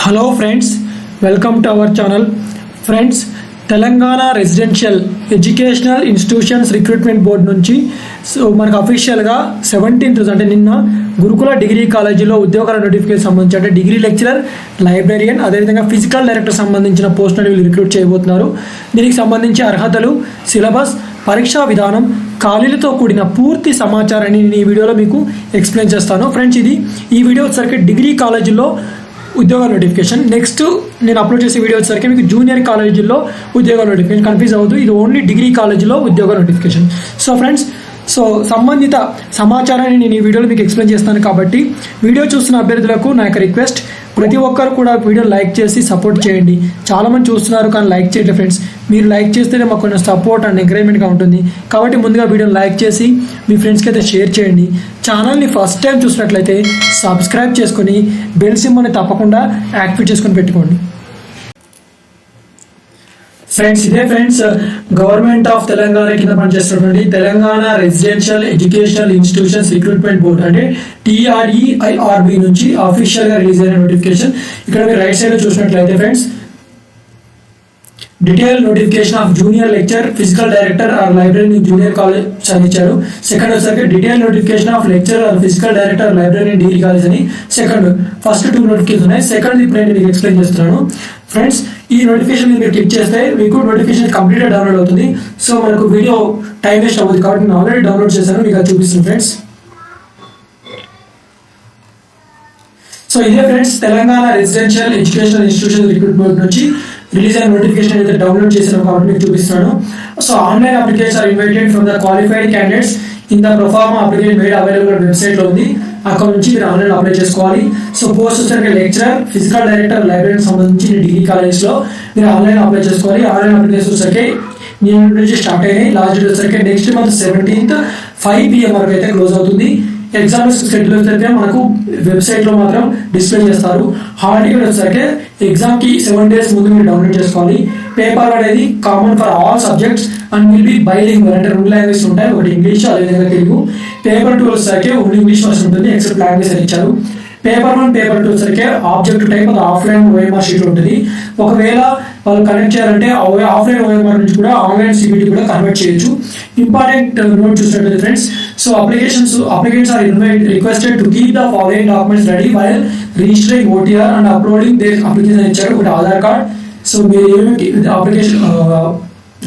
Hello friends, welcome to our channel. Friends, Telangana residential educational institutions recruitment board నుంచి మనకు అఫీషియల్గా 17th అంటే నిన్న గురుకుల డిగ్రీ కాలేజీలో ఉద్యోగాల నోటిఫికేషన్ సంబంధించి అంటే డిగ్రీ లెక్చరర్, లైబ్రేరియన్, అదేవిధంగా ఫిజికల్ డైరెక్టర్ సంబంధించిన పోస్టులను వీళ్ళు రిక్రూట్ చేయబోతున్నారు. దీనికి సంబంధించి అర్హతలు, సిలబస్, పరీక్షా విధానం, ఖాళీలతో కూడిన పూర్తి సమాచారాన్ని నేను ఈ వీడియోలో మీకు ఎక్స్ప్లెయిన్ చేస్తాను. ఫ్రెండ్స్, ఈ వీడియో వచ్చేసరికి డిగ్రీ కాలేజీలో ఉద్యోగాల నోటిఫికేషన్. నెక్స్ట్ నేను అప్లోడ్ చేసే వీడియో వచ్చేసరికి మీకు జూనియర్ కాలేజీల్లో ఉద్యోగాల నోటిఫికేషన్. కన్ఫ్యూజ్ అవ్వదు, ఇది ఓన్లీ డిగ్రీ కాలేజీలో ఉద్యోగ నోటిఫికేషన్. సో ఫ్రెండ్స్, సంబంధిత సమాచారాన్ని నేను ఈ వీడియోలో మీకు ఎక్స్ప్లెయిన్ చేస్తాను. కాబట్టి వీడియో చూస్తున్న అభ్యర్థులకు నా యొక్క రిక్వెస్ట్, ప్రతి ఒక్కరు కూడా వీడియో లైక్ చేసి సపోర్ట్ చేయండి. చాలామంది చూస్తున్నారు కానీ లైక్ చేయట్లేదు. ఫ్రెండ్స్, మీరు లైక్ చేస్తేనే మాకు కొంచెం సపోర్ట్ అండ్ ఎంకరేజ్మెంట్గా ఉంటుంది. కాబట్టి ముందుగా వీడియోని లైక్ చేసి మీ ఫ్రెండ్స్కి అయితే షేర్ చేయండి. ఛానల్ని ఫస్ట్ టైం చూసినట్లయితే సబ్స్క్రైబ్ చేసుకొని బెల్ సింబల్ని తప్పకుండా యాక్టివేట్ చేసుకొని పెట్టుకోండి. ఫ్రెండ్స్, ఇదే ఫ్రెండ్స్ గవర్నమెంట్ ఆఫ్ తెలంగాణ కింద పనిచేస్తున్నటువంటి Telangana residential educational institutions recruitment board అంటే TREIRB నుంచి అఫీషియల్ గా రిలీజ్ అయిన నోటిఫికేషన్. ఇక్కడ మీరు రైట్ సైడ్ లో చూసినట్లయితే friends, detail notification of junior lecture, physical director or library junior college అని ఇచ్చారు. సెకండ్ వచ్చేసరికి detail notification of lecture or physical director library degree college అని సెకండ్. ఫస్ట్ 2 నోటిఫికేషన్ ఉన్నాయి. సెకండ్ ఇప్పుడు నేను మీకు ఎక్స్ప్లెయిన్ చేస్తున్నాను. ఫ్రెండ్స్, ఈ నోటిఫికేషన్ మీరు క్లిక్ చేస్తే మీకు నోటిఫికేషన్ కంప్లీట్ డౌన్లోడ్ అవుతుంది. సో మనకు వీడియో టైం వేస్ట్ అవుతుంది కాబట్టి నేను ఆల్రెడీ డౌన్లోడ్ చేశాను, మీకు అది చూపిస్తుంది. ఫ్రెండ్స్, సో ఇదే friends Telangana residential educational institution recruitment నుంచి రిలీజ్ అయిన నోటిఫికేషన్ అయితే డౌన్లోడ్ చేశాను కాబట్టి మీకు చూపిస్తున్నాను. So online applications are invited from the qualified candidates in the proforma application made available website లో ఉంది. అక్కడ నుంచి మీరు ఆన్లైన్ అప్లై చేసుకోవాలి. సో పోస్ట్ వచ్చేసరికి లెక్చరర్, ఫిజికల్ డైరెక్టర్, లైబ్రరీకి సంబంధించి డిగ్రీ కాలేజ్ లో మీరు ఆన్లైన్ అప్లై చేసుకోవాలి. ఆన్లైన్ అప్లికేషన్ వచ్చేసరికి నేను నుంచి స్టార్ట్ అయినాయి. లాస్ట్ డేట్ వచ్చేసరికి నెక్స్ట్ మంత్ 17th 5 PM వరకు అయితే క్లోజ్ అవుతుంది. ఎగ్జామ్స్ షెడ్యూల్ అయితే మనకు వెబ్సైట్ లో మాత్రం డిస్ప్లే చేస్తారు. హాల్ టికెట్ వచ్చేసరికి ఎగ్జామ్ కి 7 days ముందు మీరు డౌన్లోడ్ చేసుకోవాలి. పేపర్ అనేది common for all subjects and will be bilingual అంటే 2 లాంగ్వేజ్ ఉంటాయి, ఒకటి ఇంగ్లీష్ అదేవిధంగా తెలుగు. పేపర్ 2 వచ్చేసరికి ఓన్లీ ఇంగ్లీష్ వర్షన్ ఉంటుంది, ఎక్సెప్ట్ లాంగ్వేజ్ అని ఇచ్చారు. పేపర్ 1, పేపర్ 2 వచ్చేసరికి ఆబ్జెక్ట్ టైప్ అది ఆఫ్లైన్ OMR షీట్ ఉంటుంది. ఒకవేళ వాళ్ళు కనెక్ట్ చేయాలంటే ఆఫ్లైన్ OMR నుంచి కూడా ఆన్లైన్ CBT కూడా కన్వర్ట్ చేయొచ్చు. ఇంపార్టెంట్ నోట్ చూసినట్లయితే friends, so applicants are requested to keep the following documents ready while registering OTR and uploading their application ఇచ్చారు. ఒకటి ఆధార్ కార్డ్. సో మీరు ఏమేమి అప్లికేషన్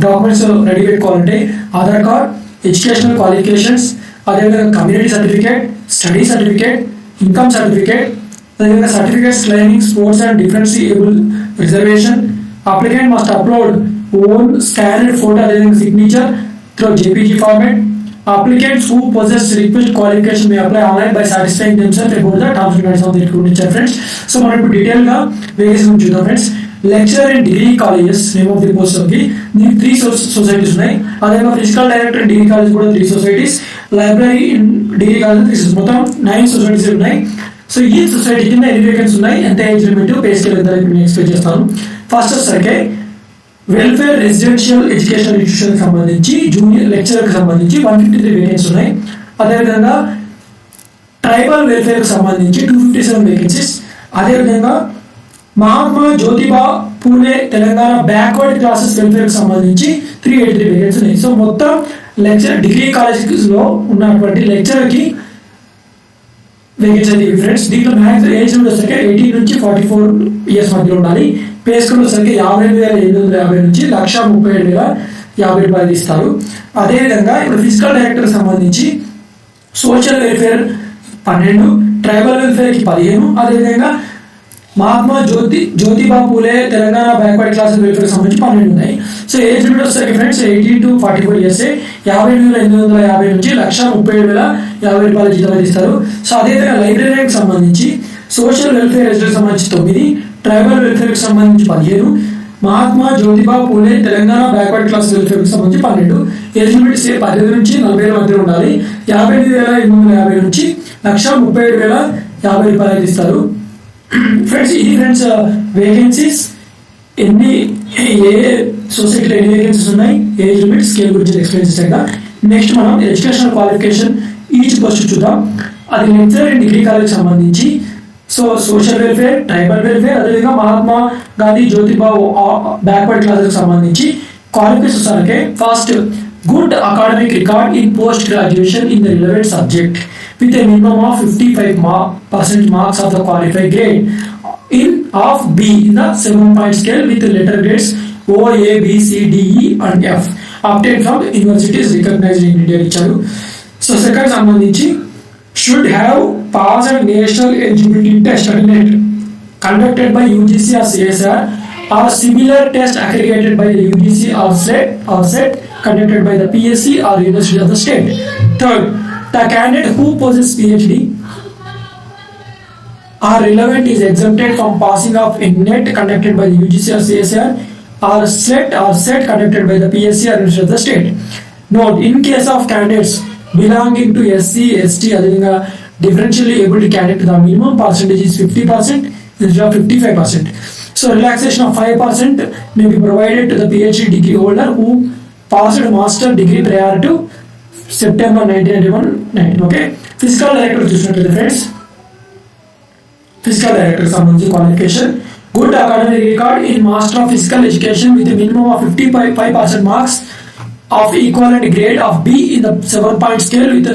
డాక్యుమెంట్స్ రెడీ పెట్టుకోవాలంటే ఆధార్ కార్డ్, ఎడ్యుకేషనల్ క్వాలిఫికేషన్స్, అదేవిధంగా community certificate, study certificate, income certificate, అదేవిధంగా certificates claiming sports and differentiable reservation. Applicant must upload own scanned photo అదేవిధంగా signature through JPG format. Applicants who possess requisite qualification may apply online by satisfying themselves about the terms and conditions of the recruitment. Friends, so మనం ఇప్పుడు detail గా వేగేసి చూద్దాం. Friends, lecturer in degree colleges name of the post కి దీనికి 3 societies ఉన్నాయి. అదేవిధంగా physical director in degree college కూడా 3 societies, library in degree college 3 societies, మొత్తం 9 సొసైటీస్ ఉన్నాయి. సో ఈ సొసైటీ కింద ఎన్ని వేకెన్సీ ఉన్నాయి, ఎంత ఏజ్ లిమిట్, పే స్కేల్ ఎంత నేను ఎక్స్ప్లెయిన్ చేస్తాను. ఫస్ట్ వచ్చేసరికి వెల్ఫేర్ రెసిడెన్షియల్ ఎడ్యుకేషనల్ ఇన్స్టిట్యూషన్ సంబంధించి జూనియర్ లెక్చరర్ కి సంబంధించి 153 వేకెన్సీ ఉన్నాయి. అదేవిధంగా ట్రైబల్ వెల్ఫేర్ కి సంబంధించి 257 వేకెన్సీస్. అదేవిధంగా Mahatma Jyotiba Phule Telangana backward classes welfare కి సంబంధించి 383 వేకెన్సీ ఉన్నాయి. సో మొత్తం లెక్చర్ డిగ్రీ కాలేజ్ లో ఉన్నటువంటి లెక్చరర్ కి వేకెన్సీ ఫ్రెండ్స్. దీంట్లో మ్యాక్స్ ఏజ్ వచ్చేసరికి 18 నుంచి 44 years మధ్యలో ఉండాలి. పే స్కేల్ వచ్చేసరికి 52,850 నుంచి 1,37,050 రూపాయలు ఇస్తారు. అదేవిధంగా ఇప్పుడు ఫిజికల్ డైరెక్టర్ సంబంధించి సోషల్ వెల్ఫేర్ 12, ట్రైబల్ వెల్ఫేర్ కి 15, అదేవిధంగా Mahatma Jyotiba Phule Telangana backward classes welfare సంబంధించి 12 ఉన్నాయి. సో ఏజ్ లిమిట్ వచ్చేసరికి ఫ్రెండ్స్ 18 to 44 years 52,850 నుంచి 1,37,050 రూపాయల జీతం ఇస్తారు. సో అదేవిధంగా లైబ్రరీకి సంబంధించి సోషల్ వెల్ఫేర్ రెసిడెంట్ సంబంధించి 9, ట్రైబల్ వెల్ఫేర్ కి సంబంధించి 15, Mahatma Jyotiba Phule Telangana backward class welfare కి సంబంధించి 12. ఏజ్ లిమిట్ 18 నుంచి 40 మధ్య ఉండాలి. 58,850 నుంచి 1,37,050 రూపాయలు ఇస్తారు. ఫ్రెండ్స్, ఇది ఫ్రెండ్స్ వేకెన్సీస్ ఎన్ని ఏ సొసైటీలో ఎన్ని వేకెన్సీస్ ఉన్నాయి, ఏజ్ లిమిట్, స్కేల్ గురించి ఎక్స్ప్లెయిన్ చేశాక నెక్స్ట్ మనం ఎడ్యుకేషనల్ క్వాలిఫికేషన్ ఈచ్ పోస్ట్ చూద్దాం. అది లెక్చరర్ ఇన్ డిగ్రీ కాలేజ్ సంబంధించి so social welfare, tribal welfare, అదేవిధంగా మహాత్మా గాంధీ జ్యోతిబావు బ్యాక్వర్డ్ క్లాసెస్ సంబంధించి క్వాలిఫికేషన్స్ అంటే first good academic record in post graduation in the relevant subject with a minimum of 55% marks of the qualified grade in of B in the 7-point scale with the letter grades O, A, B, C, D, E and F obtained from universities recognized in India ఇచ్చారు. So second సంబంధించి should have passed national eligibility test conducted by UGC or CSR or similar test accredited by the UGC or SET conducted by the PSC or University of the State. Third, the candidate who possesses PhD or relevant is exempted from passing of a NET conducted by the UGC or CSR or SET conducted by the PSC or University of the State. Note, in case of candidates belonging to SC, ST, differentially able to candidate, the minimum percentage is 50% instead of 55%. So relaxation of 5% may be provided to the PhD degree holder who passed a master degree prior to September 1991. Okay. Fiscal director చూసినట్లయితే friends, physical director సంబంధించి qualification good academic record in master of physical education with minimum of 55% marks of equivalent grade of B in the 7-point scale with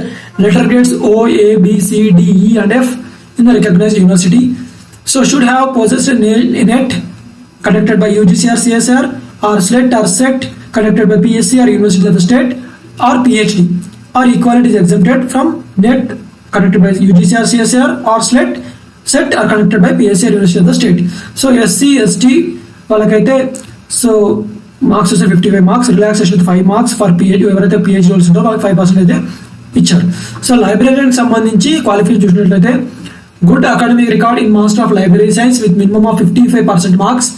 letter grades O, A, B, C, D, E and F in the recognized university. So should have possessed a NET conducted by UGC or CSR or SLET or SET conducted by PSC or University of the State or PhD or equivalent is exempted from NET conducted by UGC or CSR or SET or conducted by PSC or University of the State. So SC, ST వాళ్ళకైతే so marks వస్తే 55 marks, relaxation 5 marks for pH, ఎవరైతే pH roles ఉంటారో వాళ్ళకి 5% అయితే ఇచ్చారు. So లైబ్రరీకి సంబంధించి qualification చూసినట్లయితే good academic record in master of library science with minimum of 55% marks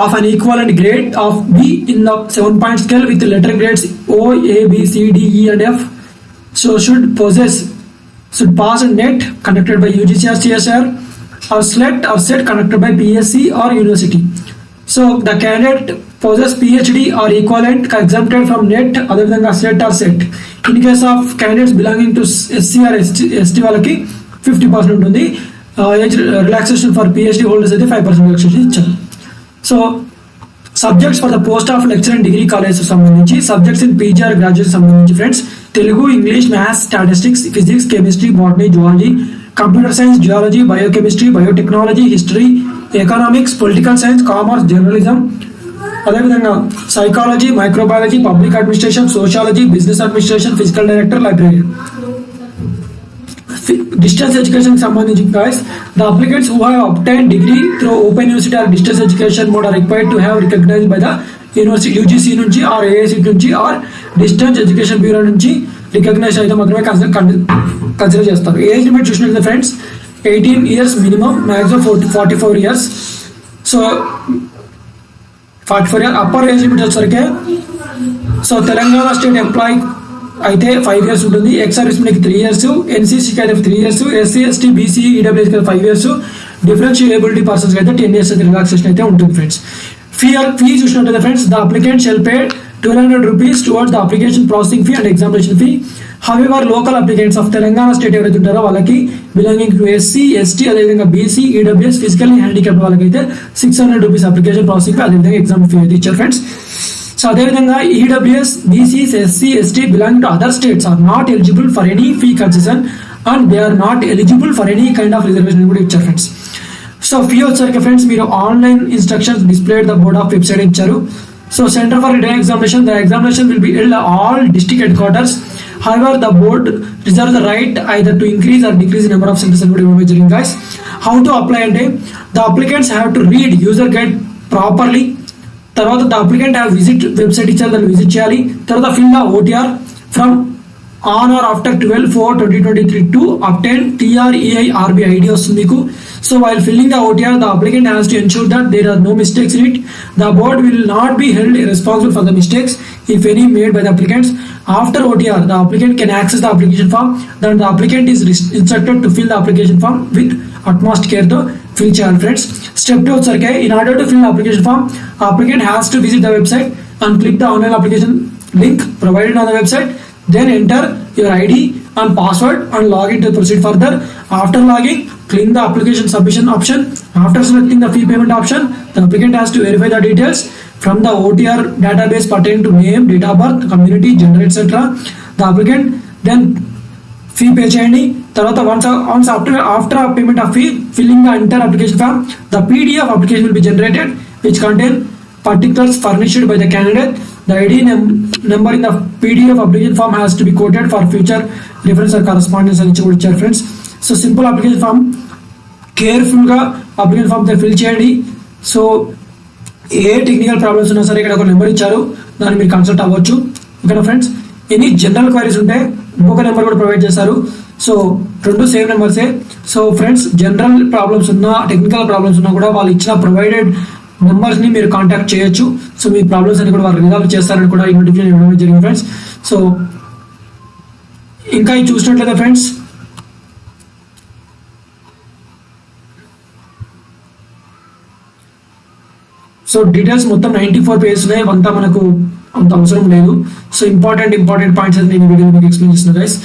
of an equivalent grade of B in the 7-point scale with letter grades O, A, B, C, D, E and F. So should pass a NET conducted by UGC or CSR or SLET or SET conducted by PSC or University. So the candidate possess PhD or equivalent exempted from NET other than SLET or SET. In case of candidates belonging to SC or ST వాళ్ళకి 50% ఉంటుంది. Age relaxation for PhD holders అయితే 5% relaxation ఇచ్చారు. So subjects for the post of lecture and degree college సంబంధించి subjects in PG or graduate సంబంధించి friends Telugu, English, maths, statistics, physics, chemistry, botany, zoology, computer science, geology, biochemistry, biotechnology, history, economics, political science, commerce, journalism, అదేవిధంగా psychology, microbiology, public administration, sociology, business administration, physical director, library. Distance education సంబంధించి guys, the applicants who have obtained degree through open university or distance education mode are required to have recognized by the university UGC నుంచి or AIC నుంచి or distance education bureau నుంచి recognise అయితే మాత్రమే consider చేస్తారు. Age limit చూసినట్లయితే friends 18 years minimum, maximum 44 years. So 44 years upper age limit వచ్చేసరికి so Telangana state employee అయితే 5 years ఉంటుంది, ఎక్స్ సర్వీస్ మెన్కి 3 years, ఎన్సీసీకి అయితే 3 years, ఎస్సీ, ఎస్టీ, బీసీ, ఈడబ్ల్యూఎస్కి అయితే 5 years, డిఫరెన్షియల్ ఏబిలిటీ పర్సన్స్కి అయితే 10 years అయితే రిలాక్సేషన్ అయితే ఉంటుంది ఫ్రెండ్స్. ఫీ చూసినట్లయితే friends the applicant shall pay 1200 rupees towards the application processing fee and examination fee. However, local applicants of Telangana state ఎవరైతే ఉంటారో వాళ్ళకి బిలాంగింగ్ టు ఎస్సీ, ఎస్టీ, అదేవిధంగా బీసీ, ఈడబ్ల్యూఎస్, ఫిజికల్లీ హ్యాండిక్యాప్డ్ వాళ్ళకైతే 600 rupees application processing fee, అదేవిధంగా exam fee అయితే ఇచ్చారు friends. So అదేవిధంగా EWS, BCs, SC, ST belong to other states are not eligible for any fee concession and they are not eligible for any kind of reservation కూడా ఇచ్చారు friends. So fee వచ్చారు friends మీరు online instructions displayed the board of website ఇచ్చారు. So centre for written examination the examination will be held all district head quarters. However, the board reserves the right either to increase or decrease the number of centers and imagining guys. How to apply అంటే the applicants have to read user guide properly. తర్వాత the applicant have visit website ఇచ్చారు, దాన్ని visit చేయాలి. తర్వాత fill the OTR from on or after 12/4/2023 to obtain TREIRB ID వస్తుంది మీకు. So while filling the OTR the applicant has to ensure that there are no mistakes in it. The board will not be held responsible for the mistakes if any made by the applicants. After OTR, the applicant can access the application form. Then the applicant is instructed to fill the application form with utmost care to fill channel friends. Step 2 okay, in order to fill the application form, applicant has to visit the website and click the online application link provided on the website. Then enter your ID and password and log in to proceed further. After logging, click the application submission option. After selecting the fee payment option, the applicant has to verify the details from the OTR database pertaining to name, date of birth, community, gender, etc. The applicant then fee pay చేయండి. తర్వాత once after payment of fee, filling the entire application form, the PDF application will be generated which contain particulars furnished by the candidate. The ID number in the PDF application form has to be quoted for future reference or correspondence అని కూడా ఇచ్చారు friends. So simple application form కేర్ఫుల్గా application form fill చేయండి. So ఏ technical problems ఉన్నా సరే ఇక్కడ ఒక నెంబర్ ఇచ్చారు, దాన్ని మీరు కన్సల్ట్ అవ్వచ్చు. ఓకేనా ఫ్రెండ్స్, ఎనీ జనరల్ క్వైరీస్ ఉంటే ఇంకొక నెంబర్ కూడా ప్రొవైడ్ చేస్తారు. సో రెండు సేమ్ నెంబర్సే. సో ఫ్రెండ్స్, జనరల్ ప్రాబ్లమ్స్ ఉన్నా టెక్నికల్ ప్రాబ్లమ్స్ ఉన్నా కూడా వాళ్ళు ఇచ్చిన ప్రొవైడెడ్ నెంబర్స్ని మీరు కాంటాక్ట్ చేయొచ్చు. సో మీ ప్రాబ్లమ్స్ అని కూడా వాళ్ళు రిజాల్వ్ చేస్తారని కూడా ఈ నోటిఫికేషన్ ఇవ్వడం జరిగింది ఫ్రెండ్స్. సో ఇంకా ఇది చూసినట్లయితే ఫ్రెండ్స్, సో డీటెయిల్స్ మొత్తం 94 పేజెస్ ఉన్నాయి. అంతా మనకు అంత అవసరం లేదు. సో ఇంపార్టెంట్ పాయింట్స్ అయితే నేను వీడియో మీకు ఎక్స్ప్లెయిన్ చేస్తున్నాను గైస్.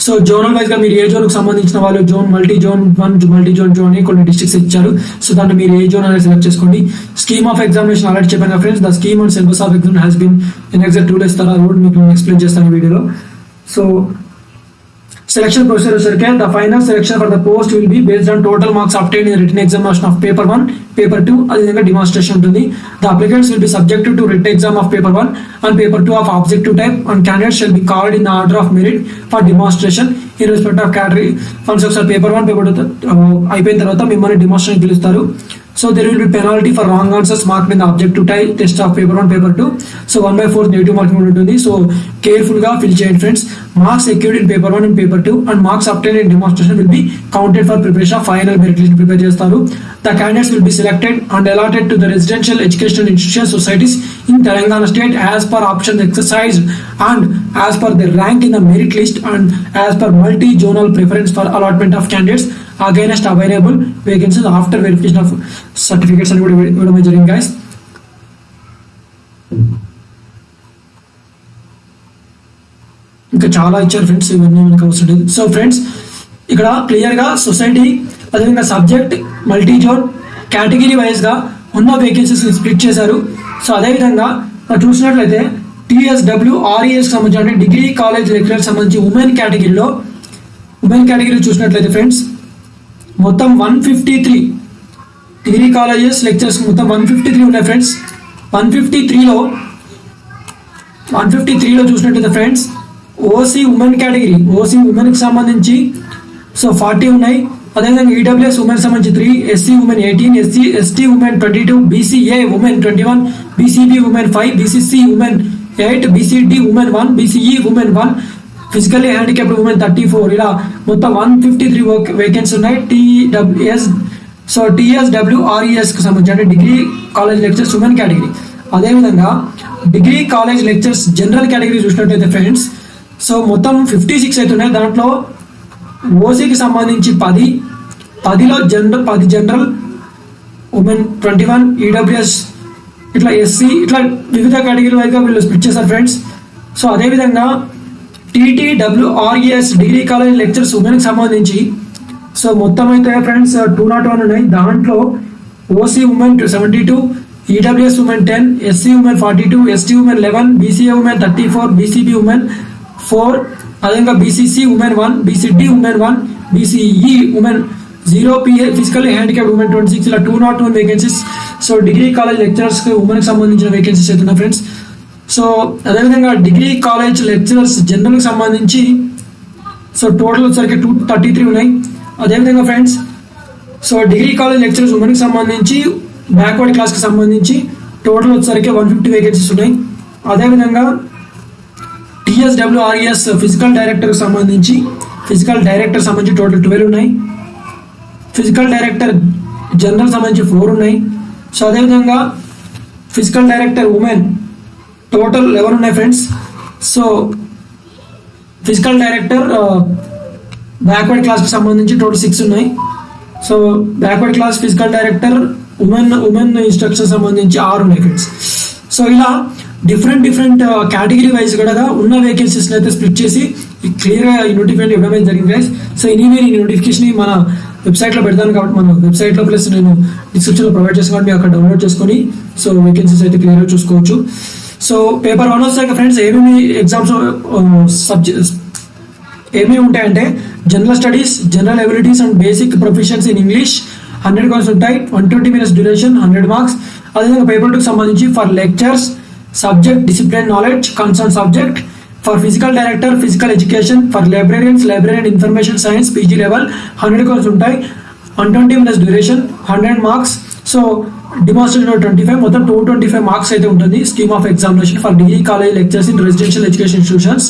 సో జోనల్ వైజ్ గా మీరు ఏ జోన్ కు సంబంధించిన వాళ్ళు zone multi zone 1 multi zone అని కొన్ని డిస్ట్రిక్ట్స్ ఇచ్చారు. సో దాన్ని మీరు ఏ జోన్ అనేది సెలెక్ట్ చేసుకోండి. స్కీమ్ ఆఫ్ ఎగ్జామినేషన్ ఆల్రెడీ చెప్పాను friends. The scheme and syllabus of exam has been in exact 2 days తర్వాత మీకు ఎక్స్ప్లెయిన్ చేస్తాను ఈ వీడియోలో. సో selection procedure వచ్చేసరికి the final selection for the post will be based on total marks obtained in the written examination of paper 1, paper 2 అదేవిధంగా demonstration ఉంటుంది. The applicants will be subjected to written exam of paper 1 and paper 2 of objective type and candidates shall be called in the order of merit for demonstration in respect of category. Once ఒకసారి paper 1 paper 2 అయిపోయిన తర్వాత మిమ్మల్ని demonstration పిలుస్తారు. So there will be penalty for wrong answers marked in the objective type test of paper 1, paper 2. So 1/4 negative marking ఉంటుంది. So careful గా fill చేయండి friends. Marks secured in paper 1 and paper 2 and marks obtained in demonstration will be counted for preparation of final merit list prepare చేస్తారు. The candidates will be selected and allotted to the residential educational institution societies in Telangana state as per options exercised and as per their rank in the merit list and as per multi-zonal preference for allotment of candidates against available vacancies after verification of certificates అని కూడా ఇవ్వడం జరిగింది guys. ఇంకా చాలా ఇచ్చారు friends, ఇవన్నీ మనకు అవసరం లేదు. సో ఫ్రెండ్స్, ఇక్కడ క్లియర్గా సొసైటీ అదేవిధంగా సబ్జెక్ట్ మల్టీ జోన్ కేటగిరీ వైజ్గా ఉన్న వేకెన్సీస్ స్ప్లిట్ చేశారు. సో అదేవిధంగా మనం చూసినట్లయితే TSWRES సంబంధించి డిగ్రీ కాలేజ్ లెక్చరర్ సంబంధించి ఉమెన్ కేటగిరీలో చూసినట్లయితే ఫ్రెండ్స్ మొత్తం 153 డిగ్రీ కాలేజెస్ లెక్చర్స్ మొత్తం 153 ఉన్నాయి ఫ్రెండ్స్. 153లో చూసినట్లయితే friends OC women category OC ఉమెన్కి సంబంధించి సో 40 ఉన్నాయి. అదేవిధంగా ఈడబ్ల్యూఎస్ ఉమెన్ సంబంధించి 3, SC women 18, ST women 22, BCA women 21, BCB women 5, BCC women 8, BCD women 1, BCE women 1, physically handicapped women 34. ఇలా మొత్తం 153 వేకెన్సీ ఉన్నాయి. TSWRES కు సంబంధించి degree college lectures women category. అదేవిధంగా degree college lectures general category చూసినట్లయితే friends so మొత్తం 56 అయితే ఉన్నాయి. దాంట్లో ఓసీకి సంబంధించి 10లో 10 జనరల్ ఉమెన్ 21, ఈడబ్ల్యూఎస్ ఇట్లా ఎస్సీ ఇట్లా వివిధ కేటగిరీ వైగా వీళ్ళు స్ప్లిట్ చేశారు ఫ్రెండ్స్. సో అదేవిధంగా TTWRES డిగ్రీ కాలేజ్ లెక్చర్స్ ఉమెన్కి సంబంధించి సో మొత్తం అయితే ఫ్రెండ్స్ 201 ఉన్నాయి. దాంట్లో OC women 72, EWS women 10, SC women 42, ST women 11, BCA women 34, BCB women 4, అదేవిధంగా BCC women 1, BCD women 1, BCE women 0, physically handicapped women 26. ఇలా 201 vacancies so degree college lecturers ఉమెన్కి సంబంధించిన వేకెన్సీస్ అవుతున్నాయి ఫ్రెండ్స్. సో అదేవిధంగా డిగ్రీ కాలేజ్ లెక్చరర్స్ జనరల్కి సంబంధించి so total వచ్చేసరికి 233 ఉన్నాయి. అదేవిధంగా friends so degree college lecturers ఉమెన్కి సంబంధించి బ్యాక్వర్డ్ క్లాస్కి సంబంధించి టోటల్ వచ్చేసరికి 150 వేకెన్సీస్ ఉన్నాయి. అదేవిధంగా TSWRES ఫిజికల్ డైరెక్టర్ సంబంధించి టోటల్ 12 ఉన్నాయి. ఫిజికల్ డైరెక్టర్ జనరల్ సంబంధించి 4 ఉన్నాయి. సో అదేవిధంగా ఫిజికల్ డైరెక్టర్ ఉమెన్ టోటల్ 11 ఉన్నాయి friends. So physical director backward క్లాస్కి సంబంధించి టోటల్ 6 ఉన్నాయి. So backward class physical director women instruction సంబంధించి 6 ఉన్నాయి ఫ్రెండ్స్. సో ఇలా డిఫరెంట్ కేటగిరీ వైజ్ కూడా ఉన్న వేకెన్సీస్ అయితే స్ప్లిట్ చేసి క్లియర్గా ఈ నోటిఫికేషన్ ఇవ్వడం జరిగింది గైస్. సో ఎనీవే ఈ నోటిఫికేషన్ మన వెబ్సైట్లో పెడతాను కాబట్టి మన వెబ్సైట్లో ప్లస్ నేను డిస్క్రిప్షన్లో ప్రొవైడ్ చేస్తాను కాబట్టి మీరు అక్కడ డౌన్లోడ్ చేసుకొని సో వేకెన్సీస్ అయితే క్లియర్గా చూసుకోవచ్చు. సో పేపర్ 1 వచ్చాక ఫ్రెండ్స్ ఏమేమి ఎగ్జామ్స్ సబ్జెక్ట్స్ ఏమేమి ఉంటాయంటే general studies, general abilities and basic proficiency in English 100 questions ఉంటాయి. 120 minutes డ్యూరేషన్, 100 మార్క్స్. అదేవిధంగా పేపర్ 2కి సంబంధించి for lectures subject discipline knowledge concern subject, for physical director physical education, for librarians library information science PG level 100 questions ఉంటాయి. 120 minutes duration, 100 marks. So demonstration 25, మొత్తం 225 marks అయితే ఉంటుంది. Scheme of examination for degree college lectures in residential education institutions.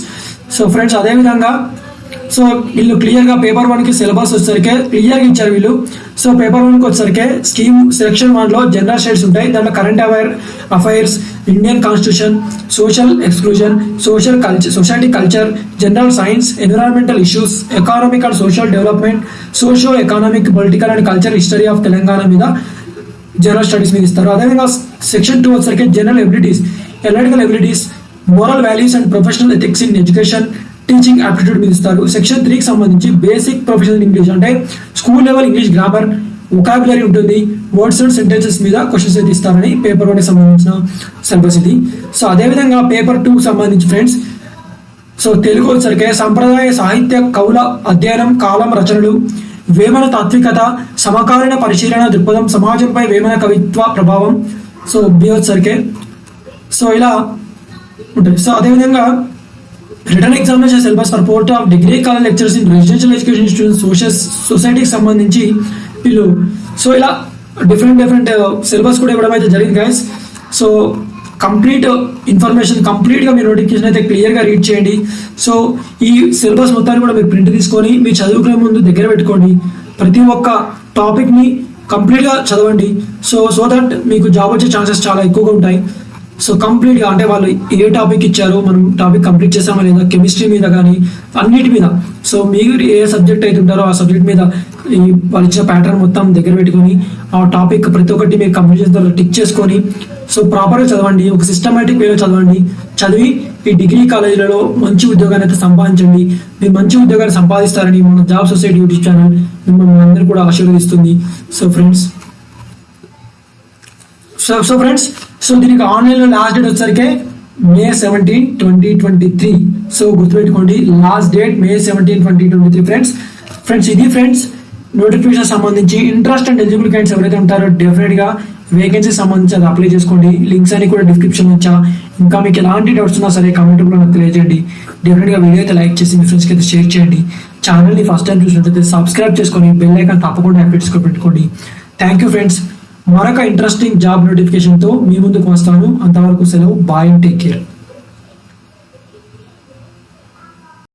So friends అదేవిధంగా so వీళ్ళు క్లియర్గా paper 1కి syllabus వచ్చేసరికి క్లియర్గా ఇచ్చారు వీళ్ళు. సో పేపర్ 1కి వచ్చేసరికి స్కీమ్ సెక్షన్ 1లో జనరల్ స్టడీస్ ఉంటాయి. దాంట్లో current affairs, Indian constitution, social exclusion, society culture, general science, environmental issues, economic and social development, socio economic political and culture history of Telangana మీద జనరల్ స్టడీస్ మీద ఇస్తారు. అదేవిధంగా section 2 వచ్చేసరికి general abilities, analytical abilities, moral values and professional ethics in education, teaching aptitude మీద ఇస్తారు. Section 3కి సంబంధించి basic professional English అంటే school level English grammar, vocabulary ఉంటుంది, వర్డ్స్ అండ్ సెంటెన్సెస్ మీద క్వశ్చన్స్ అయితే ఇస్తారని పేపర్ 1కి సంబంధించిన సిలబస్ ఇది. సో అదేవిధంగా పేపర్ 2కి సంబంధించి ఫ్రెండ్స్ సో తెలుగు వచ్చరికి సంప్రదాయ సాహిత్య కవుల అధ్యయనం, కాలం రచనలు, వేమన తాత్వికత, సమకాలీన పరిశీలన దృక్పథం, సమాజంపై వేమన కవిత్వ ప్రభావం. సో బి వచ్చరికే సో ఇలా ఉంటుంది. సో అదేవిధంగా written examination syllabus for port of degree college lectures in residential education institution సొసైటీకి సంబంధించి వీళ్ళు సో ఇలా డిఫరెంట్ సిలబస్ కూడా ఇవ్వడం అయితే జరిగింది గైస్. సో కంప్లీట్ ఇన్ఫర్మేషన్ కంప్లీట్గా మీ నోటిఫికేషన్ అయితే క్లియర్గా రీడ్ చేయండి. సో ఈ సిలబస్ మొత్తాన్ని కూడా మీరు ప్రింట్ తీసుకొని మీ చదువుకునే ముందు దగ్గర పెట్టుకోండి. ప్రతి ఒక్క టాపిక్ని కంప్లీట్గా చదవండి. సో దట్ మీకు జాబ్ వచ్చే ఛాన్సెస్ చాలా ఎక్కువగా ఉంటాయి. సో కంప్లీట్గా అంటే వాళ్ళు ఏ టాపిక్ ఇచ్చారో మనం టాపిక్ కంప్లీట్ చేసామా లేదా, కెమిస్ట్రీ మీద కానీ అన్నిటి మీద సో మీరు ఏ సబ్జెక్ట్ అయితే ఉంటారో ఆ సబ్జెక్ట్ మీద ఈ వాళ్ళు ఇచ్చిన ప్యాటర్న్ మొత్తం దగ్గర పెట్టుకొని ఆ టాపిక్ ప్రతి ఒక్కటి మీరు కంప్లీట్ చేసిన తర్వాత టిక్ చేసుకొని సో ప్రాపర్గా చదవండి. ఒక సిస్టమేటిక్ వేలో చదవండి. చదివి ఈ డిగ్రీ కాలేజీలలో మంచి ఉద్యోగాన్ని అయితే సంపాదించండి. మీరు మంచి ఉద్యోగాన్ని సంపాదిస్తారని మన జాబ్ సొసైటీ యూట్యూబ్ ఛానల్ మిమ్మల్ని అందరూ కూడా ఆశీర్వదిస్తుంది. సో ఫ్రెండ్స్ సో దీనికి ఆన్లైన్లో లాస్ట్ డేట్ వచ్చేసరికి May 17, 2023. సో గుర్తుపెట్టుకోండి, లాస్ట్ డేట్ May 17, 2023 ఫ్రెండ్స్ ఇది ఫ్రెండ్స్ నోటిఫికేషన్ సంబంధించి ఇంట్రెస్ట్ అండ్ ఎలిజిబుల్ క్యాండిడేట్స్ ఎవరైతే ఉంటారో డెఫినెట్గా వేకెన్సీ సంబంధించి అది అప్లై చేసుకోండి. లింక్స్ అని కూడా డిస్క్రిప్షన్ వచ్చా. ఇంకా మీకు ఎలాంటి డౌట్స్ ఉన్నా సరే కామెంట్ రూపంలో నాకు తెలియజేయండి. డెఫినెట్గా వీడియో అయితే లైక్ చేసి మీ ఫ్రెండ్స్కి అయితే షేర్ చేయండి. ఛానల్ని ఫస్ట్ టైం చూసినట్లయితే సబ్స్క్రైబ్ చేసుకొని బెల్ ఐకాన్ తప్పకుండా యాక్టివేట్ చేసుకొని పెట్టుకోండి. Thank you friends. మరొక ఇంట్రెస్టింగ్ జాబ్ నోటిఫికేషన్తో మీ ముందుకు వస్తాను. అంతవరకు సెలవు. Bye and take care.